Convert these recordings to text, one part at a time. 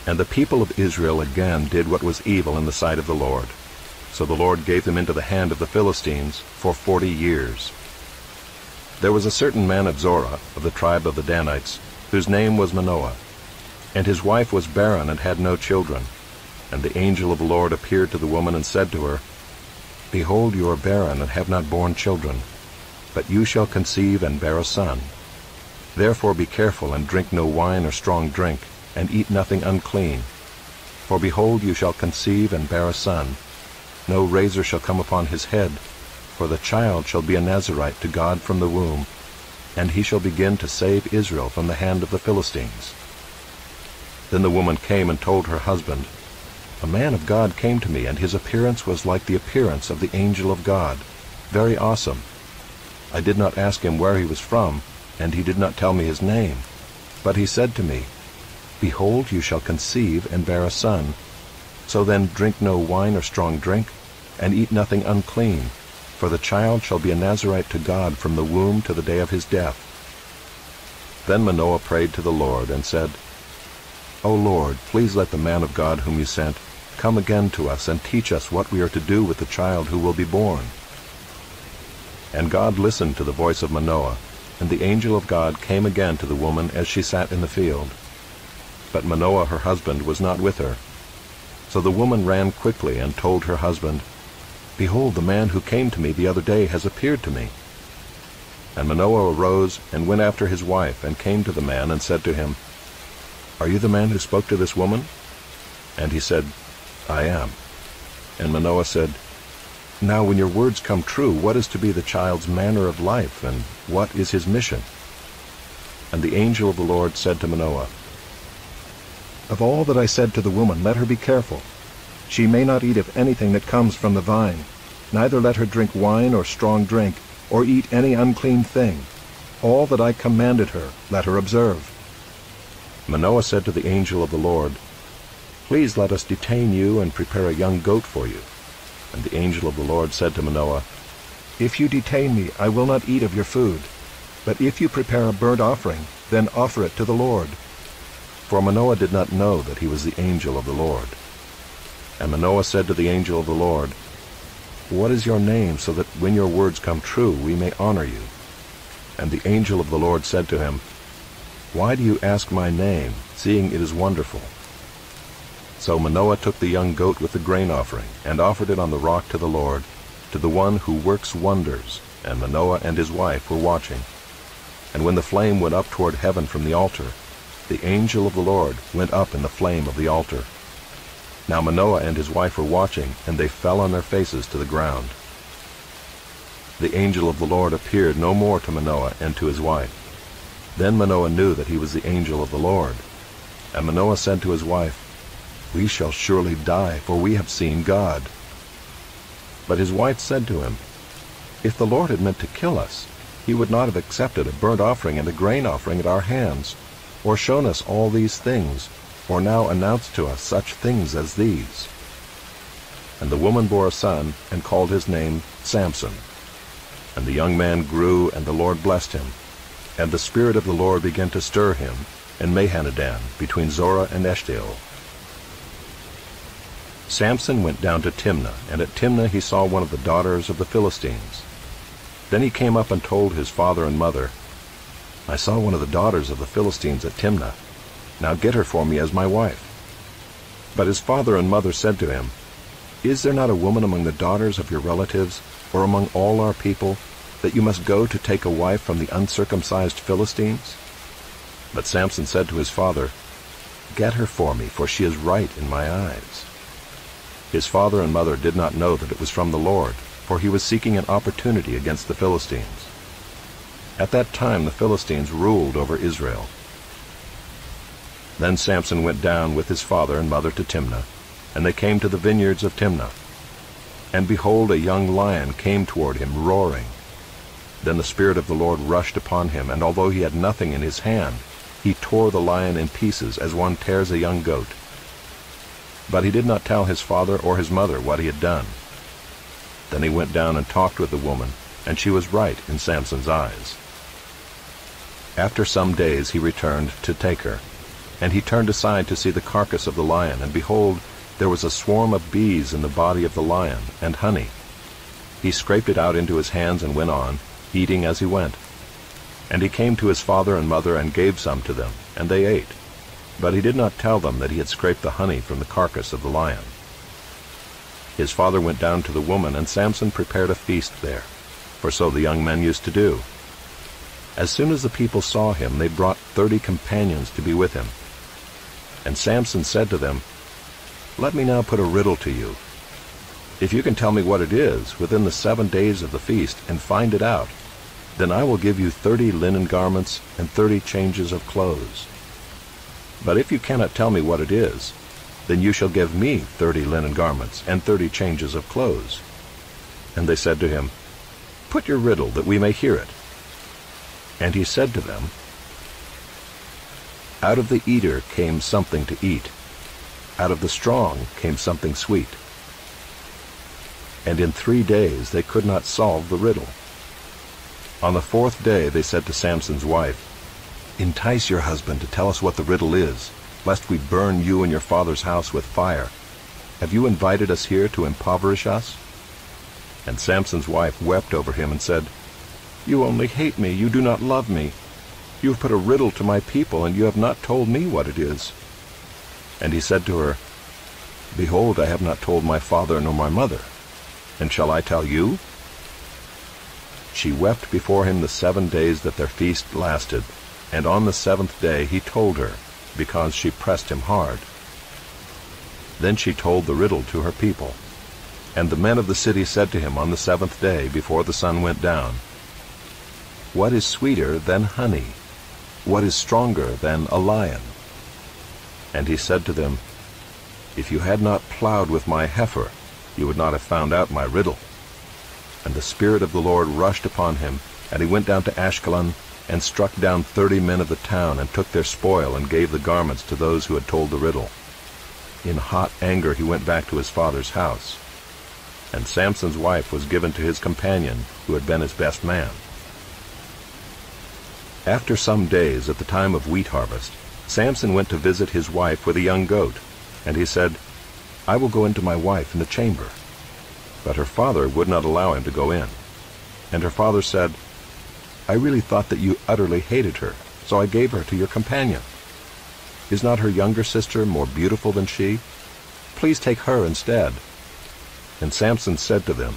And the people of Israel again did what was evil in the sight of the Lord. So the Lord gave them into the hand of the Philistines for 40 years. There was a certain man of Zorah, of the tribe of the Danites, whose name was Manoah. And his wife was barren and had no children. And the angel of the Lord appeared to the woman and said to her, Behold, you are barren and have not borne children, but you shall conceive and bear a son. Therefore be careful and drink no wine or strong drink, and eat nothing unclean. For behold, you shall conceive and bear a son. No razor shall come upon his head, for the child shall be a Nazirite to God from the womb, and he shall begin to save Israel from the hand of the Philistines. Then the woman came and told her husband, A man of God came to me, and his appearance was like the appearance of the angel of God, very awesome. I did not ask him where he was from, and he did not tell me his name. But he said to me, Behold, you shall conceive and bear a son. So then drink no wine or strong drink, and eat nothing unclean, for the child shall be a Nazirite to God from the womb to the day of his death. Then Manoah prayed to the Lord, and said, O Lord, please let the man of God whom you sent come again to us, and teach us what we are to do with the child who will be born. And God listened to the voice of Manoah, and the angel of God came again to the woman as she sat in the field. But Manoah her husband was not with her. So the woman ran quickly and told her husband, Behold, the man who came to me the other day has appeared to me. And Manoah arose and went after his wife, and came to the man and said to him, Are you the man who spoke to this woman? And he said, I am. And Manoah said, Now when your words come true, what is to be the child's manner of life, and what is his mission? And the angel of the Lord said to Manoah, Of all that I said to the woman, let her be careful. She may not eat of anything that comes from the vine, neither let her drink wine or strong drink, or eat any unclean thing. All that I commanded her, let her observe. Manoah said to the angel of the Lord, Please let us detain you and prepare a young goat for you. And the angel of the Lord said to Manoah, If you detain me, I will not eat of your food. But if you prepare a burnt offering, then offer it to the Lord. For Manoah did not know that he was the angel of the Lord. And Manoah said to the angel of the Lord, What is your name, so that when your words come true, we may honor you? And the angel of the Lord said to him, Why do you ask my name, seeing it is wonderful? So Manoah took the young goat with the grain offering, and offered it on the rock to the Lord, to the one who works wonders, and Manoah and his wife were watching. And when the flame went up toward heaven from the altar, the angel of the Lord went up in the flame of the altar. Now Manoah and his wife were watching, and they fell on their faces to the ground. The angel of the Lord appeared no more to Manoah and to his wife. Then Manoah knew that he was the angel of the Lord. And Manoah said to his wife, We shall surely die, for we have seen God. But his wife said to him, If the Lord had meant to kill us, he would not have accepted a burnt offering and a grain offering at our hands, or shown us all these things, or now announced to us such things as these. And the woman bore a son, and called his name Samson. And the young man grew, and the Lord blessed him. And the Spirit of the Lord began to stir him in Mahanadan, between Zorah and Eshtaol. Samson went down to Timnah, and at Timnah he saw one of the daughters of the Philistines. Then he came up and told his father and mother, I saw one of the daughters of the Philistines at Timnah. Now get her for me as my wife. But his father and mother said to him, Is there not a woman among the daughters of your relatives, or among all our people, that you must go to take a wife from the uncircumcised Philistines? But Samson said to his father, Get her for me, for she is right in my eyes. His father and mother did not know that it was from the Lord, for he was seeking an opportunity against the Philistines. At that time the Philistines ruled over Israel. Then Samson went down with his father and mother to Timnah, and they came to the vineyards of Timnah. And behold, a young lion came toward him, roaring. Then the Spirit of the Lord rushed upon him, and although he had nothing in his hand, he tore the lion in pieces as one tears a young goat. But he did not tell his father or his mother what he had done. Then he went down and talked with the woman, and she was right in Samson's eyes. After some days he returned to take her. And he turned aside to see the carcass of the lion, and behold, there was a swarm of bees in the body of the lion, and honey. He scraped it out into his hands and went on, eating as he went. And he came to his father and mother and gave some to them, and they ate. But he did not tell them that he had scraped the honey from the carcass of the lion. His father went down to the woman, and Samson prepared a feast there, for so the young men used to do. As soon as the people saw him, they brought 30 companions to be with him. And Samson said to them, "Let me now put a riddle to you. If you can tell me what it is within the 7 days of the feast, and find it out, then I will give you 30 linen garments and 30 changes of clothes. But if you cannot tell me what it is, then you shall give me 30 linen garments and 30 changes of clothes." And they said to him, "Put your riddle, that we may hear it." And he said to them, "Out of the eater came something to eat. Out of the strong came something sweet." And in 3 days they could not solve the riddle. On the 4th day they said to Samson's wife, "Entice your husband to tell us what the riddle is, lest we burn you and your father's house with fire. Have you invited us here to impoverish us?" And Samson's wife wept over him and said, "You only hate me, you do not love me. You have put a riddle to my people, and you have not told me what it is." And he said to her, "Behold, I have not told my father nor my mother, and shall I tell you?" She wept before him the 7 days that their feast lasted, and on the 7th day he told her, because she pressed him hard. Then she told the riddle to her people. And the men of the city said to him on the 7th day, before the sun went down, "What is sweeter than honey? What is stronger than a lion?" And he said to them, "If you had not plowed with my heifer, you would not have found out my riddle." And the Spirit of the Lord rushed upon him, and he went down to Ashkelon, and struck down 30 men of the town, and took their spoil, and gave the garments to those who had told the riddle. In hot anger he went back to his father's house. And Samson's wife was given to his companion, who had been his best man. After some days, at the time of wheat harvest, Samson went to visit his wife with a young goat, and he said, "I will go into my wife in the chamber." But her father would not allow him to go in. And her father said, "I really thought that you utterly hated her, so I gave her to your companion. Is not her younger sister more beautiful than she? Please take her instead." And Samson said to them,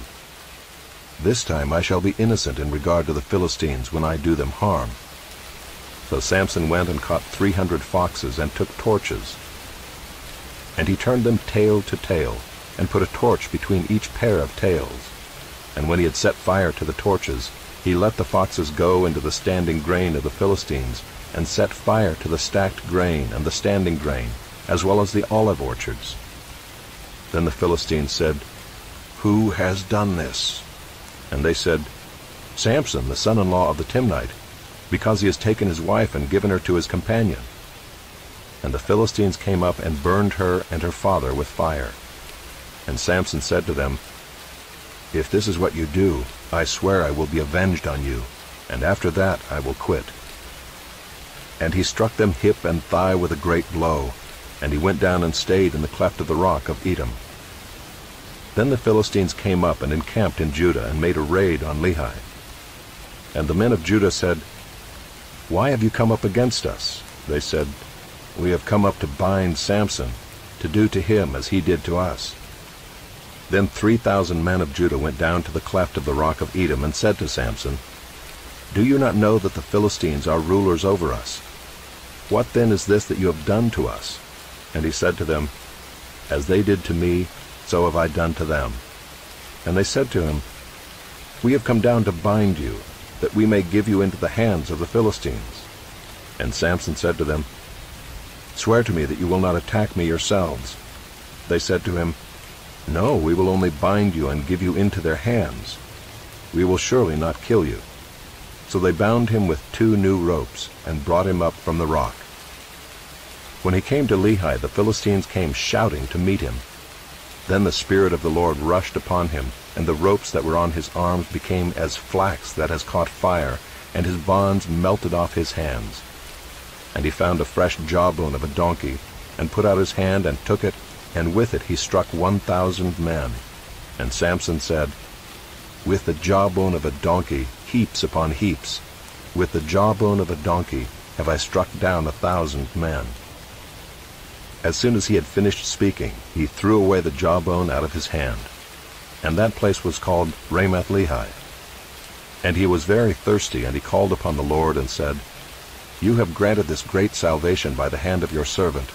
"This time I shall be innocent in regard to the Philistines when I do them harm." So Samson went and caught 300 foxes and took torches. And he turned them tail to tail, and put a torch between each pair of tails. And when he had set fire to the torches, he let the foxes go into the standing grain of the Philistines, and set fire to the stacked grain and the standing grain, as well as the olive orchards. Then the Philistines said, "Who has done this?" And they said, "Samson, the son-in-law of the Timnite, because he has taken his wife and given her to his companion." And the Philistines came up and burned her and her father with fire. And Samson said to them, "If this is what you do, I swear I will be avenged on you, and after that I will quit." And he struck them hip and thigh with a great blow, and he went down and stayed in the cleft of the rock of Edom. Then the Philistines came up and encamped in Judah, and made a raid on Lehi. And the men of Judah said, "Why have you come up against us?" They said, "We have come up to bind Samson, to do to him as he did to us." Then 3,000 men of Judah went down to the cleft of the rock of Edom, and said to Samson, "Do you not know that the Philistines are rulers over us? What then is this that you have done to us?" And he said to them, "As they did to me, so have I done to them." And they said to him, "We have come down to bind you, that we may give you into the hands of the Philistines." And Samson said to them, "Swear to me that you will not attack me yourselves." They said to him, "No, we will only bind you and give you into their hands. We will surely not kill you." So they bound him with 2 new ropes, and brought him up from the rock. When he came to Lehi, the Philistines came shouting to meet him. Then the Spirit of the Lord rushed upon him, and the ropes that were on his arms became as flax that has caught fire, and his bonds melted off his hands. And he found a fresh jawbone of a donkey, and put out his hand and took it, and with it he struck 1,000 men. And Samson said, With the jawbone of a donkey, heaps upon heaps, with the jawbone of a donkey have I struck down 1,000 men. As soon as he had finished speaking, he threw away the jawbone out of his hand. And that place was called Ramath-Lehi. And he was very thirsty, and he called upon the Lord and said, You have granted this great salvation by the hand of your servant.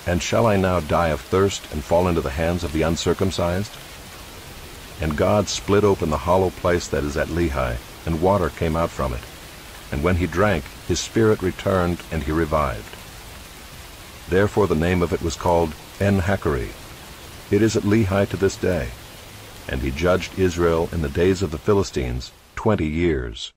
And shall I now die of thirst and fall into the hands of the uncircumcised? And God split open the hollow place that is at Lehi, and water came out from it. And when he drank, his spirit returned, and he revived. Therefore the name of it was called En-Hakkore. It is at Lehi to this day. And he judged Israel in the days of the Philistines 20 years.